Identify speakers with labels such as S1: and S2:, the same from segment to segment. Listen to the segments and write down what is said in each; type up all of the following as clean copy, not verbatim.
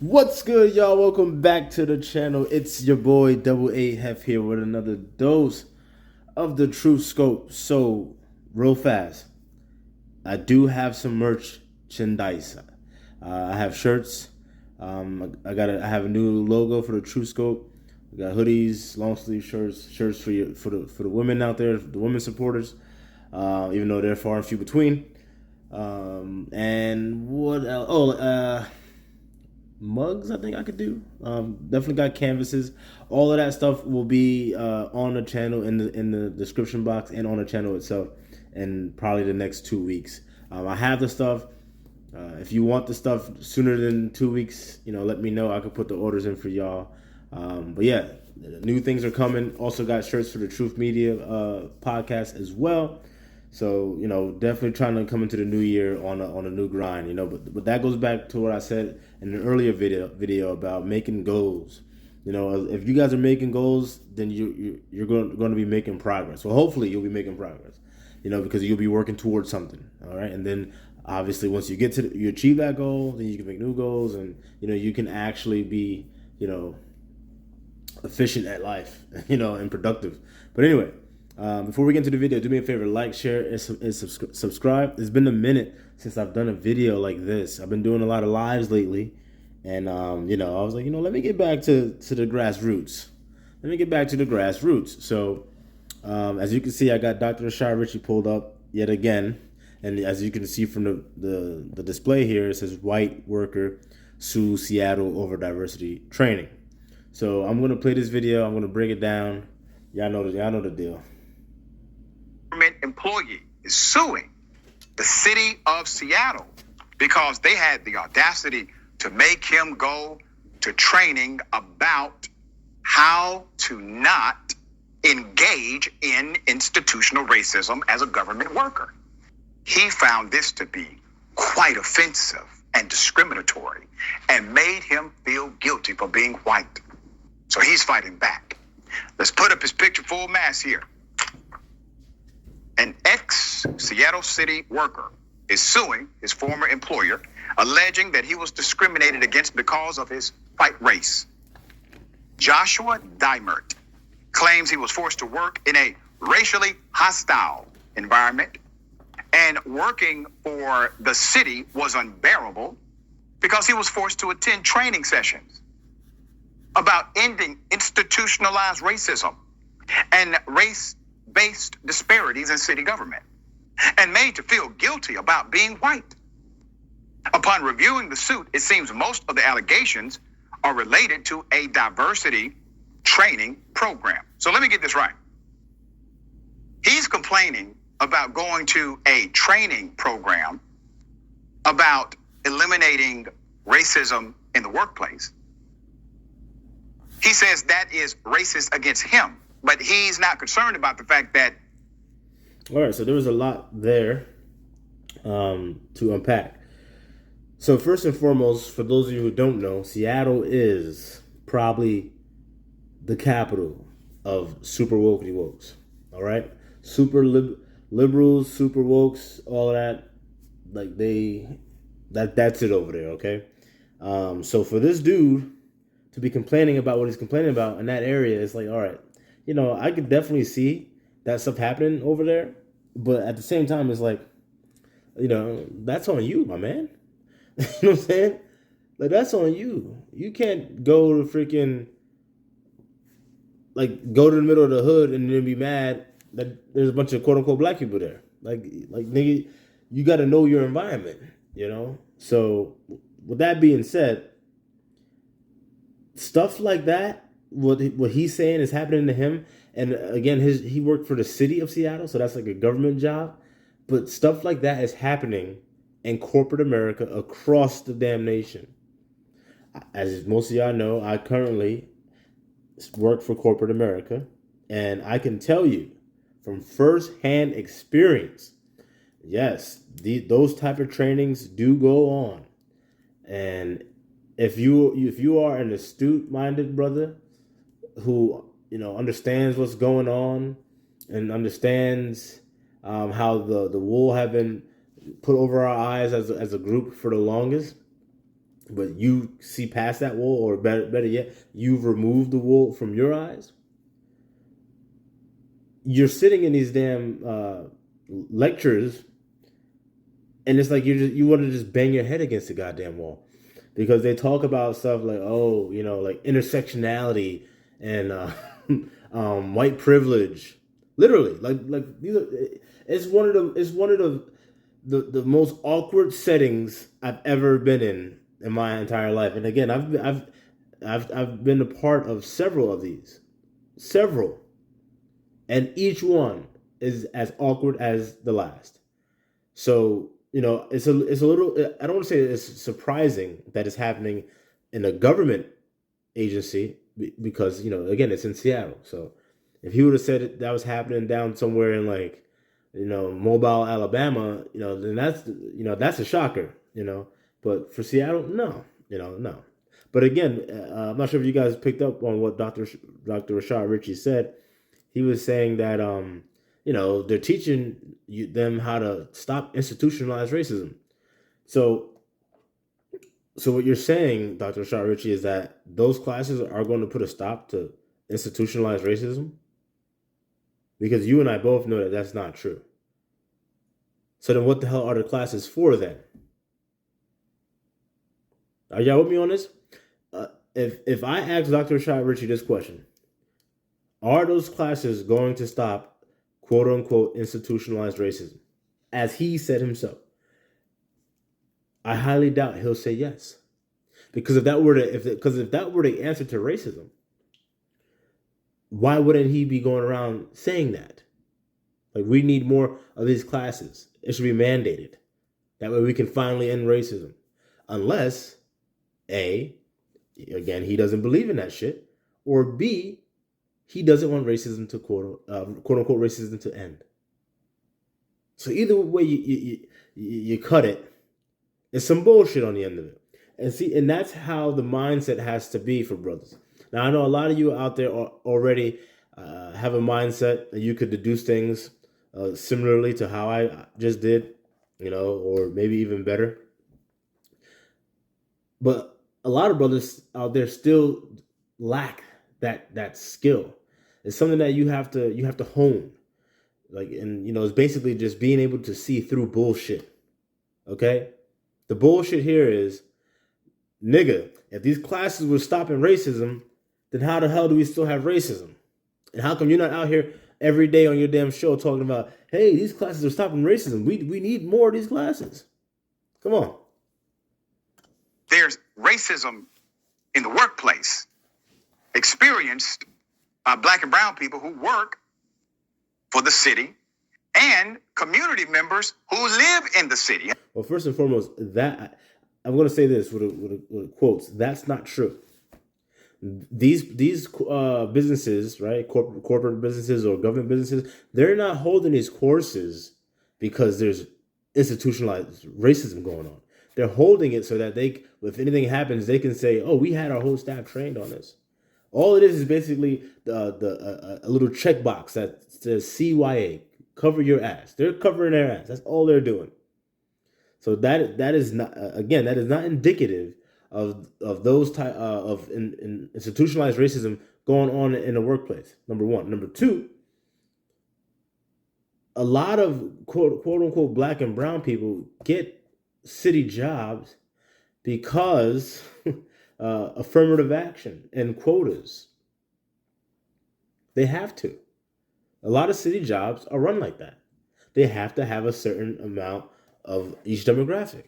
S1: What's good, y'all? Welcome back to the channel. It's your boy Double A Hef here with another dose of the Truth Scope. So, real fast, I do have some merchandise. I have shirts. I have a new logo for the Truth Scope. We got hoodies, long sleeve shirts for the women out there, the women supporters. Even though they're far and few between. And what else? Mugs I think I could do. Definitely got canvases. All of that stuff will be on the channel in the description box and on the channel itself in probably the next 2 weeks. I have the stuff. If you want the stuff sooner than 2 weeks, let me know. I could put the orders in for y'all. But yeah, new things are coming. Also got shirts for the Truth Media podcast as well. So, definitely trying to come into the new year on a new grind, but that goes back to what I said in an earlier video about making goals. If you guys are making goals, then you're going to be making progress. So hopefully you'll be making progress, because you'll be working towards something. All right. And then obviously once you get you achieve that goal, then you can make new goals and, you can actually be, efficient at life, and productive. But anyway, before we get into the video, do me a favor, like, share, and subscribe. It's been a minute since I've done a video like this. I've been doing a lot of lives lately, and I was like, let me get back to the grassroots. Let me get back to the grassroots. So, as you can see, I got Dr. Rashad Ritchie pulled up yet again, and as you can see from the display here, it says white worker sues Seattle over diversity training. So I'm gonna play this video. I'm gonna break it down. Y'all know the deal.
S2: Government employee is suing the city of Seattle because they had the audacity to make him go to training about how to not engage in institutional racism as a government worker. He found this to be quite offensive and discriminatory and made him feel guilty for being white. So he's fighting back. Let's put up his picture full mass here. An ex-Seattle City worker is suing his former employer, alleging that he was discriminated against because of his white race. Joshua Dimert claims he was forced to work in a racially hostile environment, and working for the city was unbearable because he was forced to attend training sessions about ending institutionalized racism and race-based disparities in city government, and made to feel guilty about being white. Upon reviewing the suit, it seems most of the allegations are related to a diversity training program. So let me get this right. He's complaining about going to a training program about eliminating racism in the workplace. He says that is racist against him, but he's not concerned about the fact that...
S1: All right, so there was a lot there to unpack. So first and foremost, for those of you who don't know, Seattle is probably the capital of super wokey wokes. All right, super liberals, super wokes, all of that. Like that's it over there. Okay, so for this dude to be complaining about what he's complaining about in that area, it's like, all right, I could definitely see that stuff happening over there, but at the same time, it's like, that's on you, my man. You know what I'm saying? Like, that's on you. You can't go to freaking, go to the middle of the hood and then be mad that there's a bunch of quote unquote black people there. Like nigga, you got to know your environment, So with that being said, stuff like that, what he's saying is happening to him. And again, he worked for the city of Seattle, so that's like a government job. But stuff like that is happening in corporate America across the damn nation. As most of y'all know, I currently work for corporate America, and I can tell you from firsthand experience, yes, those type of trainings do go on. And if you are an astute-minded brother who understands what's going on and understands how the wool have been put over our eyes as a group for the longest, but you see past that wool, or better yet, you've removed the wool from your eyes. You're sitting in these damn lectures, and it's like you want to just bang your head against the goddamn wall, because they talk about stuff like, oh, like intersectionality and white privilege. Literally, like these are, it's one of the most awkward settings I've ever been in my entire life. And again, I've been a part of several of these, several, and each one is as awkward as the last. So it's a little. I don't want to say it's surprising that it's happening in a government agency, because again, it's in Seattle. So if he would have said that was happening down somewhere in, like, Mobile, Alabama, then that's a shocker. But for Seattle, no, no. But again, I'm not sure if you guys picked up on what Dr. Rashad Ritchie said. He was saying that they're teaching them how to stop institutionalized racism. So what you're saying, Dr. Rashad Ritchie, is that those classes are going to put a stop to institutionalized racism? Because you and I both know that that's not true. So then what the hell are the classes for then? Are y'all with me on this? If I ask Dr. Rashad Ritchie this question, are those classes going to stop quote unquote institutionalized racism, as he said himself? I highly doubt he'll say yes. Because if that were the answer to racism, why wouldn't he be going around saying that? Like, we need more of these classes. It should be mandated. That way we can finally end racism. Unless, A, again, he doesn't believe in that shit, or B, he doesn't want racism to quote unquote racism to end. So either way you cut it, it's some bullshit on the end of it. And that's how the mindset has to be for brothers. Now, I know a lot of you out there already have a mindset that you could deduce things similarly to how I just did, or maybe even better. But a lot of brothers out there still lack that skill. It's something that you have to hone. And it's basically just being able to see through bullshit. Okay? The bullshit here is, nigga, if these classes were stopping racism, then how the hell do we still have racism? And how come you're not out here every day on your damn show talking about, hey, these classes are stopping racism. We need more of these classes. Come on.
S2: There's racism in the workplace experienced by Black and brown people who work for the city and community members who live in the city.
S1: Well, first and foremost, that I'm going to say this with quotes. That's not true. These businesses, right, corporate businesses or government businesses, they're not holding these courses because there's institutionalized racism going on. They're holding it so that if anything happens, they can say, "Oh, we had our whole staff trained on this." All it is basically a little checkbox that says CYA, cover your ass. They're covering their ass. That's all they're doing. So that is not, again, that is not indicative of those type of institutionalized racism going on in the workplace. Number one. Number two, a lot of quote unquote Black and brown people get city jobs because affirmative action and quotas. They have to. A lot of city jobs are run like that. They have to have a certain amount of each demographic.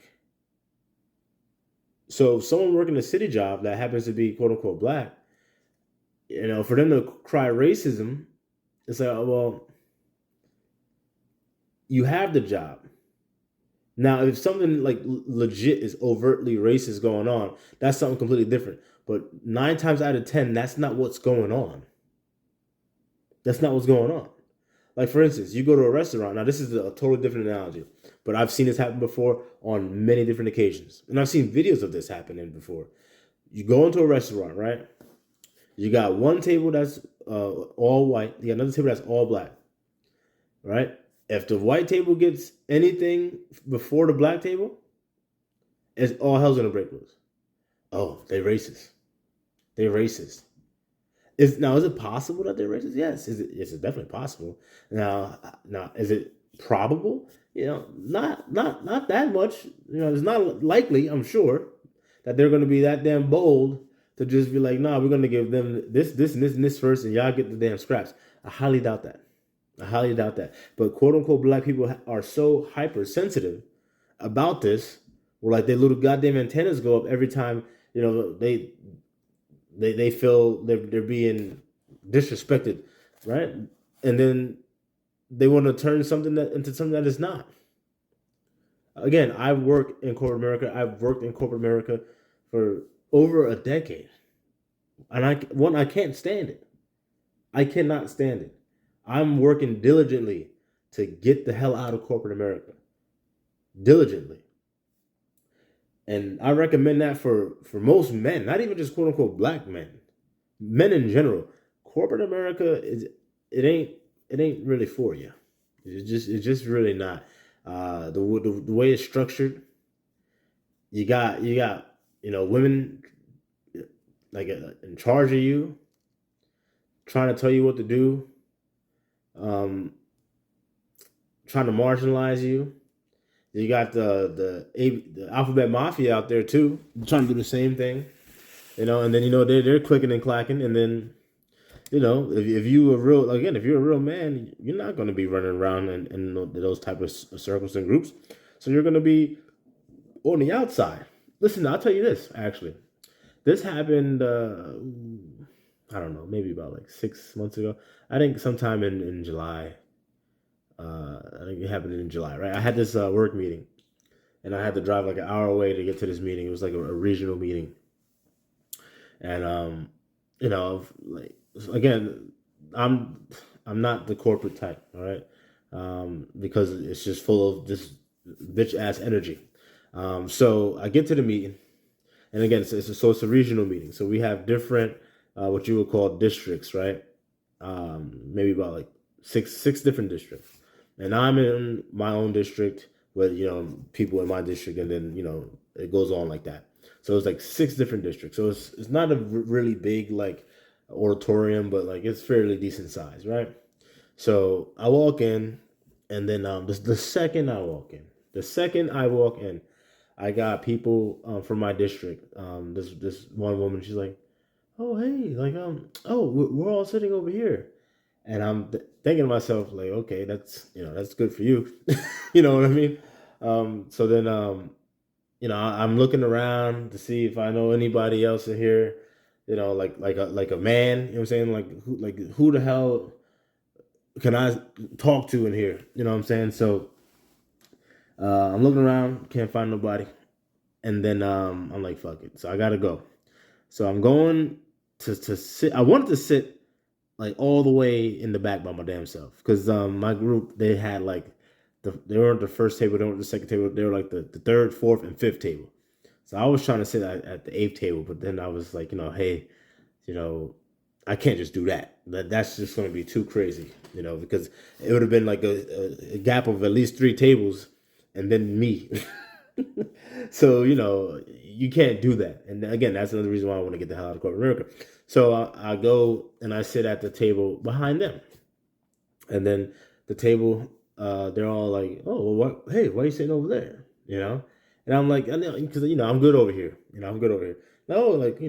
S1: So someone working a city job that happens to be quote unquote Black, for them to cry racism, it's like, well, you have the job. Now, if something like legit is overtly racist going on, that's something completely different. But 9 times out of 10, that's not what's going on. That's not what's going on. Like, for instance, you go to a restaurant. Now, this is a totally different analogy, but I've seen this happen before on many different occasions. And I've seen videos of this happening before. You go into a restaurant, right? You got one table that's all white. You got another table that's all Black, right? If the white table gets anything before the Black table, it's all hell's gonna break loose. Oh, they're racist. They're racist. Is it possible that they're racist? Yes. Is it definitely possible? Now, is it probable? Not that much. It's not likely. I'm sure that they're going to be that damn bold to just be like, nah, we're going to give them this, and this first, and y'all get the damn scraps. I highly doubt that. I highly doubt that. But quote unquote black people are so hypersensitive about this, where like their little goddamn antennas go up every time they feel they're being disrespected, right? And then they want to turn something that into something that is not. Again, I've worked in corporate America. I've worked in corporate America for over a decade, and I can't stand it. I cannot stand it. I'm working diligently to get the hell out of corporate America, diligently, and I recommend that for most men, not even just quote unquote black men in general. Corporate America it ain't really for you. It's just really not. The way it's structured, you got women like in charge of you, trying to tell you what to do, um, trying to marginalize you. You got the alphabet mafia out there too, trying to do the same thing. And then they're clicking and clacking, and then if you're a real man, you're not going to be running around in those type of circles and groups. So you're going to be on the outside. Listen, I'll tell you this. Actually, this happened. I don't know, maybe about like 6 months ago. I think sometime in July. I think it happened in July, right? I had this work meeting, and I had to drive like an hour away to get to this meeting. It was like a regional meeting, and like again, I'm not the corporate type, all right, because it's just full of this bitch ass energy. So I get to the meeting, and again, it's a regional meeting, so we have different what you would call districts, right? Maybe about like six different districts, and I'm in my own district with people in my district, and then it goes on like that. So it's like six different districts. So it's not a really big like auditorium, but like it's fairly decent size, right? So I walk in, and then the second I walk in, I got people from my district. This one woman, she's like, "Oh hey, like oh we're all sitting over here," and I'm thinking to myself like, "Okay, that's good for you," you know what I mean? So then I'm looking around to see if I know anybody else in here, like a man. You know what I'm saying? Like who the hell can I talk to in here? You know what I'm saying? So I'm looking around, can't find nobody, and then I'm like, fuck it. So I gotta go. So I'm going to sit. I wanted to sit like all the way in the back by my damn self because my group they had like they weren't the first table, they weren't the second table, they were like the third, fourth, and fifth table. So I was trying to sit at the eighth table, but then I was like, hey, I can't just do that. That's just going to be too crazy, because it would have been like a gap of at least three tables, and then me. So you can't do that. And again, that's another reason why I want to get the hell out of corporate America. So I go and I sit at the table behind them, and then the table, they're all like, "Oh, well, what? Hey, why are you sitting over there?" And I'm like, because I'm good over here. I'm good over here. No, like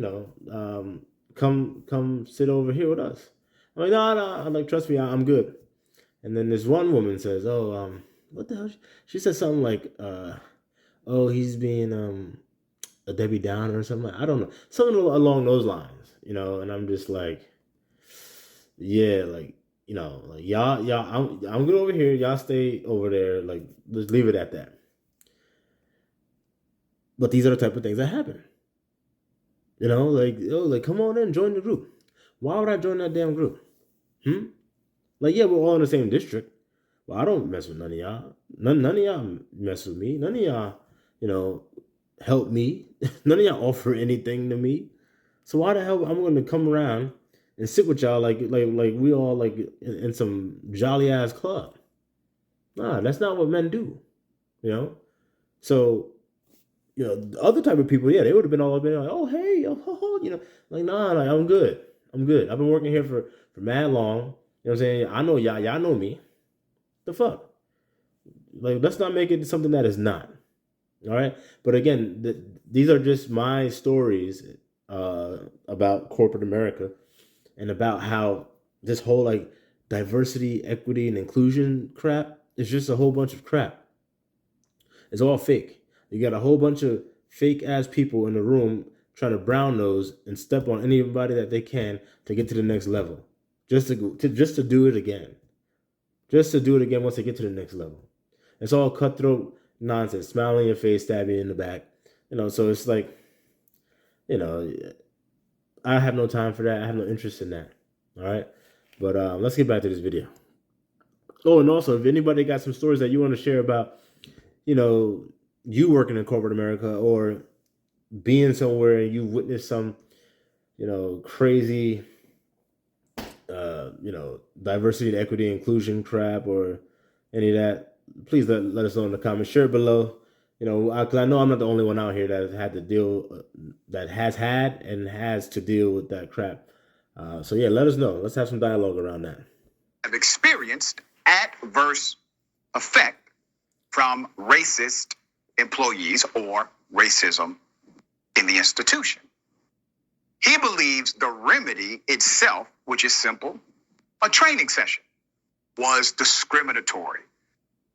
S1: come sit over here with us. I'm like, no, no. I'm like, trust me, I'm good. And then this one woman says, "Oh, what the hell?" She said something like, "Oh, he's being a Debbie Downer or something." I don't know, something along those lines, And I'm just like, yeah, like like y'all, I'm good over here. Y'all stay over there. Like, let's leave it at that. But these are the type of things that happen. Like come on in, join the group. Why would I join that damn group? Like, yeah, we're all in the same district. Well, I don't mess with none of y'all. None of y'all mess with me. None of y'all, help me. None of y'all offer anything to me. So why the hell I'm going to come around and sit with y'all like we all like in some jolly ass club? Nah, that's not what men do. So the other type of people, yeah, they would have been all up in like, oh hey, oh, ho, ho, like nah, like I'm good. I'm good. I've been working here for mad long. You know what I'm saying? I know y'all know me. The fuck? Like, let's not make it something that is not. All right. But again, these are just my stories about corporate America and about how this whole like diversity, equity, and inclusion crap is just a whole bunch of crap. It's all fake. You got a whole bunch of fake ass people in the room trying to brown nose and step on anybody that they can to get to the next level, just to do it again, just to do it again once they get to the next level. It's all cutthroat nonsense. Smile in your face, stab you in the back. So it's like, you know, I have no time for that. I have no interest in that. All right. But let's get back to this video. Oh, and also, if anybody got some stories that you want to share about, you know, you working in corporate America or being somewhere and you witnessed some, crazy, diversity and equity inclusion crap or any of that, please let us know in the comments. Share it below. Because I know I'm not the only one out here that has had to deal, that has had and has to deal with that crap. So yeah, let us know. Let's have some dialogue around that.
S2: Have experienced adverse effect from racist employees or racism in the institution. He believes the remedy itself, which is simple, a training session, was discriminatory.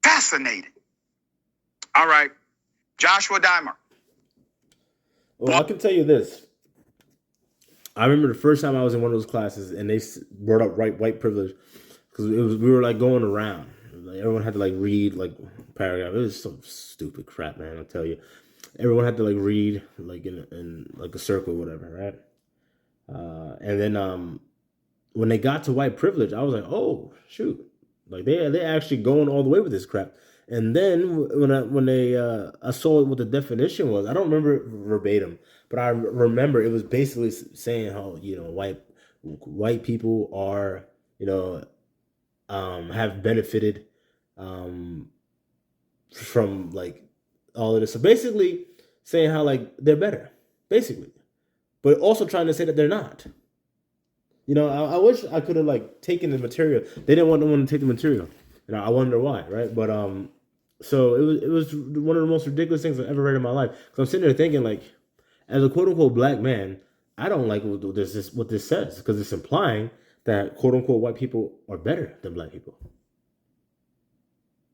S2: Fascinating. All right, Joshua Dimer.
S1: Well, I can tell you this. I remember the first time I was in one of those classes and they brought up white privilege because we were like going around. Like, everyone had to like read like paragraph. It was some stupid crap, man. I'll tell you. Everyone had to like read like in like a circle, or whatever, right? And then when they got to white privilege, I was like, oh shoot, like they actually going all the way with this crap. And then I saw what the definition was. I don't remember verbatim, but I remember it was basically saying how white people are have benefited from like all of this. So basically saying how like they're better, basically, but also trying to say that they're not. I wish I could have like taken the material. They didn't want to take the material, and I wonder why, right? But so it was one of the most ridiculous things I've ever read in my life. So I'm sitting there thinking, like, as a quote unquote black man, I don't like what this says because it's implying that quote unquote white people are better than black people.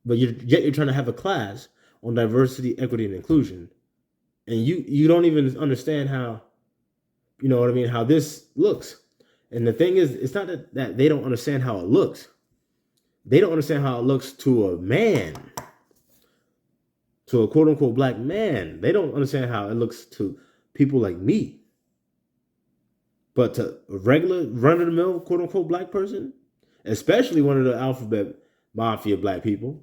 S1: But yet you're trying to have a class on diversity, equity, and inclusion, and you don't even understand how, you know what I mean, how this looks. And the thing is, it's not that they don't understand how it looks. They don't understand how it looks to a man, to a quote unquote black man. They don't understand how it looks to people like me. But to a regular run of the mill quote unquote black person, especially one of the alphabet mafia black people,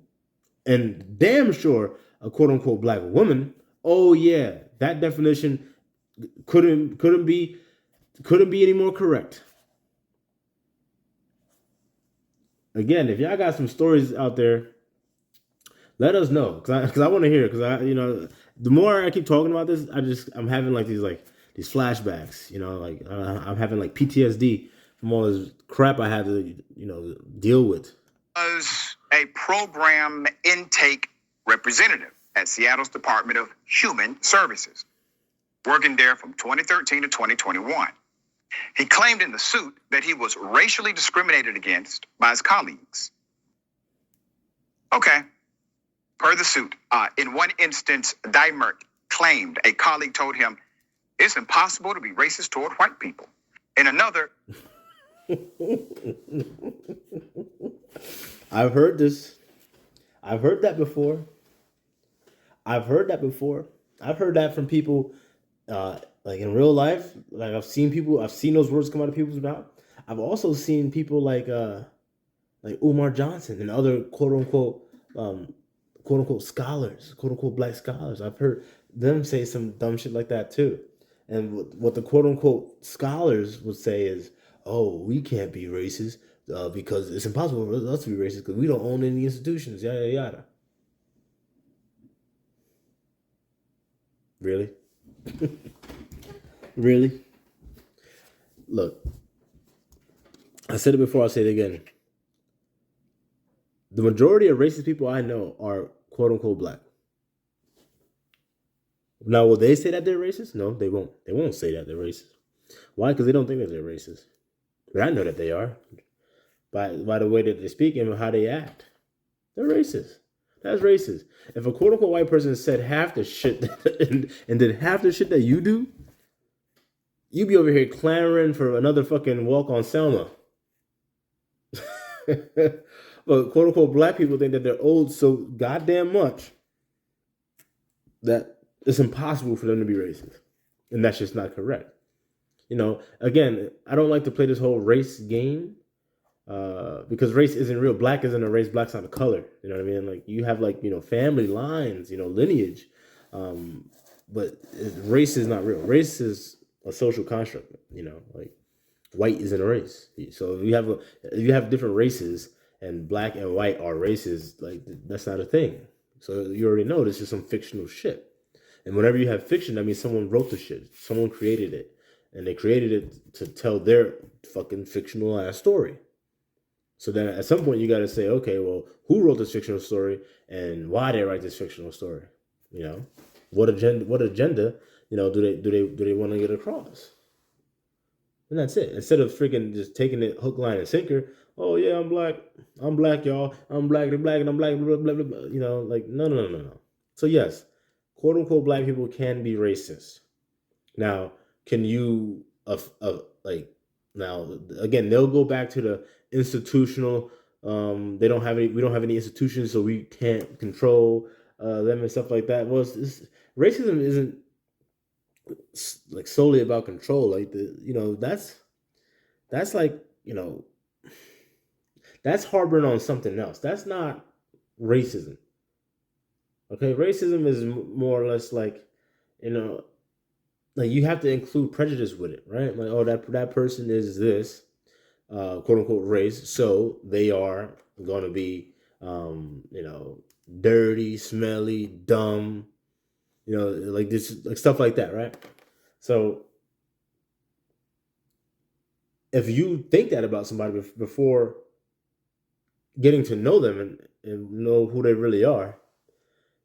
S1: and damn sure a quote unquote black woman, oh yeah, that definition couldn't be any more correct. Again, if y'all got some stories out there, let us know because I want to hear. Because the more I keep talking about this, I'm having like these flashbacks. Like I'm having like PTSD from all this crap I had to deal with.
S2: Was a program intake representative at Seattle's Department of Human Services, working there from 2013 to 2021. He claimed in the suit that he was racially discriminated against by his colleagues. Okay. Per the suit, in one instance, Dimert claimed a colleague told him, it's impossible to be racist toward white people. In another...
S1: I've heard this. I've heard that before. I've heard that from people like in real life. Like I've seen those words come out of people's mouth. I've also seen people like Umar Johnson and other quote unquote scholars, quote unquote black scholars. I've heard them say some dumb shit like that too. And what the quote unquote scholars would say is, oh, we can't be racist because it's impossible for us to be racist because we don't own any institutions, yada, yada. Really? Really? Look, I said it before, I'll say it again. The majority of racist people I know are quote unquote black. Now, will they say that they're racist? No, they won't. They won't say that they're racist. Why? Because they don't think that they're racist. But I know that they are by the way that they speak and how they act. They're racist. That's racist. If a quote unquote white person said half the shit and did half the shit that you do, you'd be over here clamoring for another fucking walk on Selma. But quote unquote black people think that they're old so goddamn much that it's impossible for them to be racist. And that's just not correct. Again, I don't like to play this whole race game because race isn't real. Black isn't a race. Black's not a color. You know what I mean? Like you have family lines, lineage, but race is not real. Race is a social construct. Like white isn't a race. So if you have different races and black and white are races, like that's not a thing. So you already know this is some fictional shit. And whenever you have fiction, that means someone wrote the shit. Someone created it. And they created it to tell their fucking fictional ass story. So then at some point you got to say, okay, well, who wrote this fictional story and why they write this fictional story? What agenda? Do they want to get across? And that's it. Instead of freaking just taking it hook, line, and sinker. Oh yeah, I'm black, y'all. I'm black, they're black, and I'm black. Blah, blah, blah, blah. Like no. So yes, quote unquote black people can be racist. Now, can you now again? They'll go back to the institutional. They don't have any. We don't have any institutions, so we can't control them and stuff like that. Well, racism isn't like solely about control. Like that's like that's harboring on something else. That's not racism. Okay, racism is more or less like like you have to include prejudice with it, right? Like, oh, that person is this quote unquote race, so they are going to be dirty, smelly, dumb, like this, like stuff like that, right? So if you think that about somebody before getting to know them and know who they really are,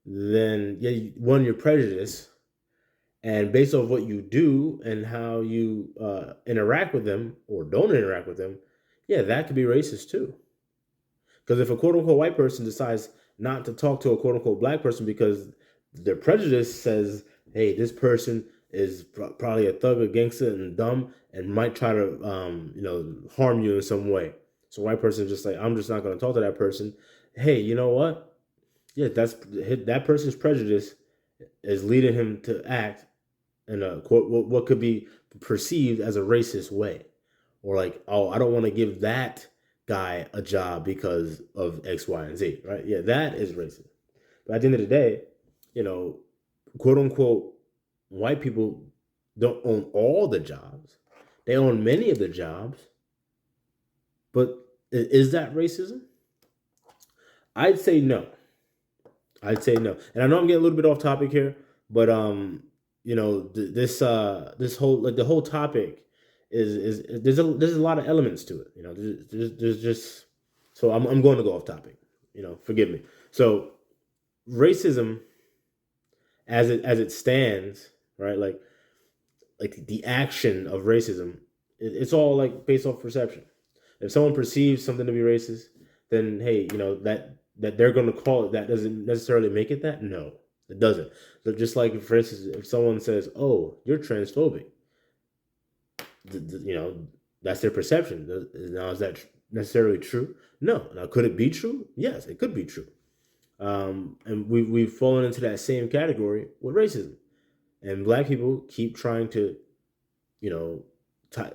S1: then yeah, one, you're prejudiced. And based on what you do and how you interact with them or don't interact with them, yeah, that could be racist too. Because if a quote unquote white person decides not to talk to a quote unquote black person because their prejudice says, hey, this person is probably a thug, a gangster, and dumb, and might try to harm you in some way. So white person is just like, I'm just not going to talk to that person. Hey, you know what? Yeah, that person's prejudice is leading him to act in a what could be perceived as a racist way, or like, oh, I don't want to give that guy a job because of X, Y, and Z, right? Yeah, that is racist. But at the end of the day, quote unquote, white people don't own all the jobs. They own many of the jobs. But is that racism? I'd say no. I'd say no. And I know I'm getting a little bit off topic here, but this whole like the whole topic is there's a lot of elements to it. There's just so I'm going to go off topic. Forgive me. So racism as it stands, right? Like the action of racism, it's all like based off perception. If someone perceives something to be racist, then hey, that they're going to call it that doesn't necessarily make it that. No, it doesn't. So just like, for instance, if someone says, "Oh, you're transphobic," that's their perception. Now, is that necessarily true? No. Now, could it be true? Yes, it could be true. And we've fallen into that same category with racism, and black people keep trying to, tie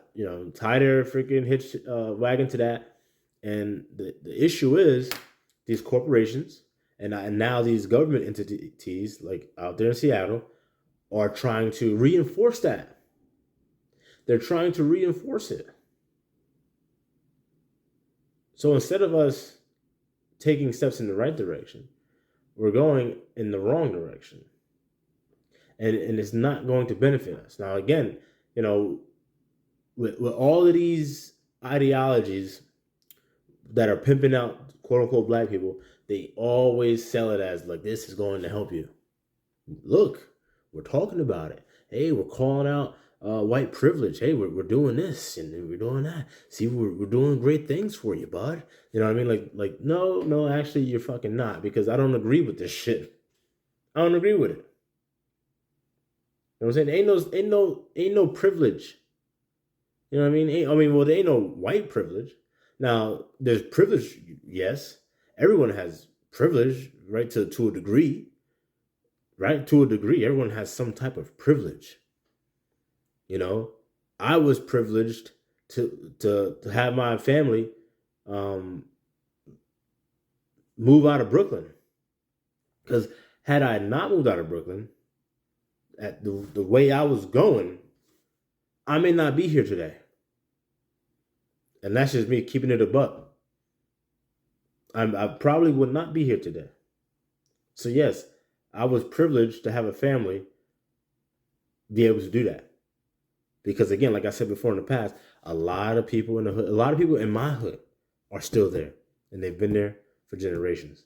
S1: their freaking hitch wagon to that. And the issue is these corporations and now these government entities like out there in Seattle are trying to reinforce that. They're trying to reinforce it. So instead of us taking steps in the right direction, we're going in the wrong direction. and it's not going to benefit us. Now, again, with all of these ideologies that are pimping out quote unquote black people, they always sell it as like, this is going to help you. Look, we're talking about it. Hey, we're calling out white privilege. Hey, we're doing this and we're doing that. See, we're doing great things for you, bud. You know what I mean? Like no, actually, you're fucking not, because I don't agree with this shit. I don't agree with it. You know what I'm saying? Ain't no privilege. You know what I mean? Well, there ain't no white privilege. Now, there's privilege, yes. Everyone has privilege, right? To a degree. Right? To a degree, everyone has some type of privilege. I was privileged to have my family move out of Brooklyn. Because had I not moved out of Brooklyn, at the way I was going, I may not be here today. And that's just me keeping it a buck. I probably would not be here today. So yes, I was privileged to have a family be able to do that. Because again, like I said before in the past, a lot of people in the hood, a lot of people in my hood are still there. And they've been there for generations.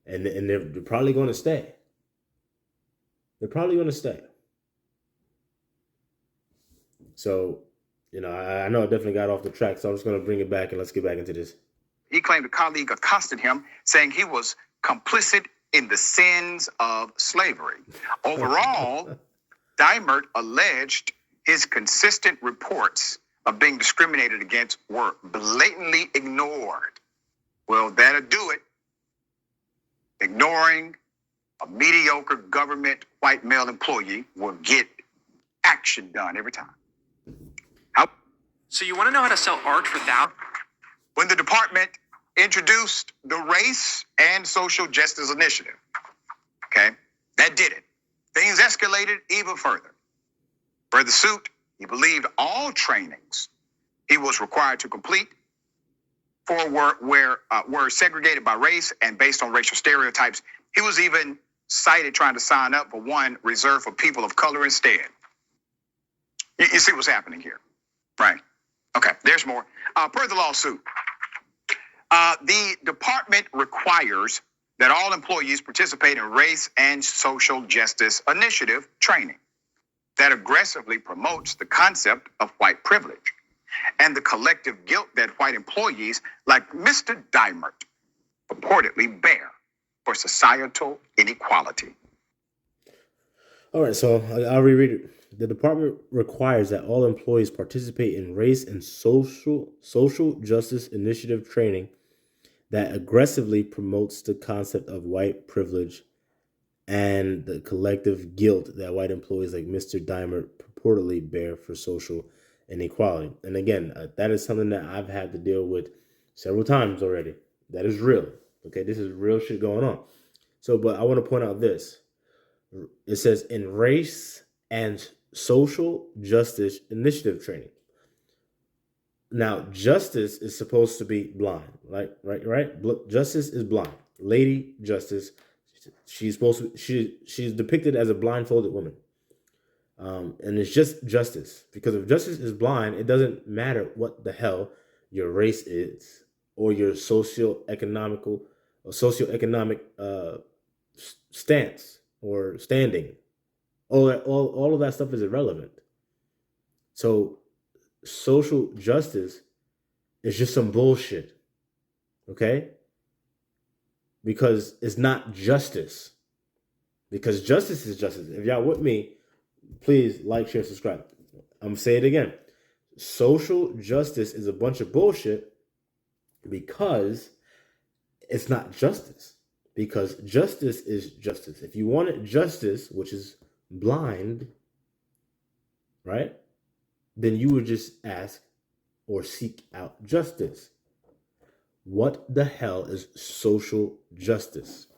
S1: And they're probably going to stay. They're probably going to stay. So, I know I definitely got off the track, so I'm just going to bring it back and let's get back into this.
S2: He claimed a colleague accosted him, saying he was complicit in the sins of slavery. Overall, Dimert alleged his consistent reports of being discriminated against were blatantly ignored. Well, that'll do it. Ignoring a mediocre government white male employee will get action done every time.
S3: So you want to know how to sell art without?
S2: When the department introduced the Race and Social Justice Initiative, okay, that did it. Things escalated even further. For the suit, he believed all trainings he was required to complete were segregated by race and based on racial stereotypes. He was even cited trying to sign up for one reserved for people of color instead. You see what's happening here, right? Okay, there's more. Per the lawsuit, the department requires that all employees participate in Race and Social Justice Initiative training that aggressively promotes the concept of white privilege and the collective guilt that white employees like Mr. Dimert purportedly bear for societal inequality.
S1: All right, so I'll reread it. The department requires that all employees participate in Race and Social Justice Initiative training that aggressively promotes the concept of white privilege and the collective guilt that white employees like Mr. Dimert purportedly bear for social inequality. And again, that is something that I've had to deal with several times already. That is real. Okay, this is real shit going on. So, but I want to point out this. It says in Race and Social Justice Initiative training. Now, justice is supposed to be blind, right? Justice is blind. Lady Justice, she's depicted as a blindfolded woman. And it's just justice. Because if justice is blind, it doesn't matter what the hell your race is or your socioeconomic stance or standing. All of that stuff is irrelevant. So social justice is just some bullshit. Okay? Because it's not justice. Because justice is justice. If y'all with me, please like, share, subscribe. I'm going to say it again. Social justice is a bunch of bullshit because it's not justice. Because justice is justice. If you wanted justice, which is blind, right? Then you would just ask or seek out justice. What the hell is social justice?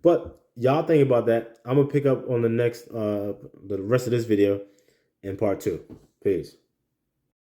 S1: But y'all think about that. I'm going to pick up on the rest of this video in part 2. Peace.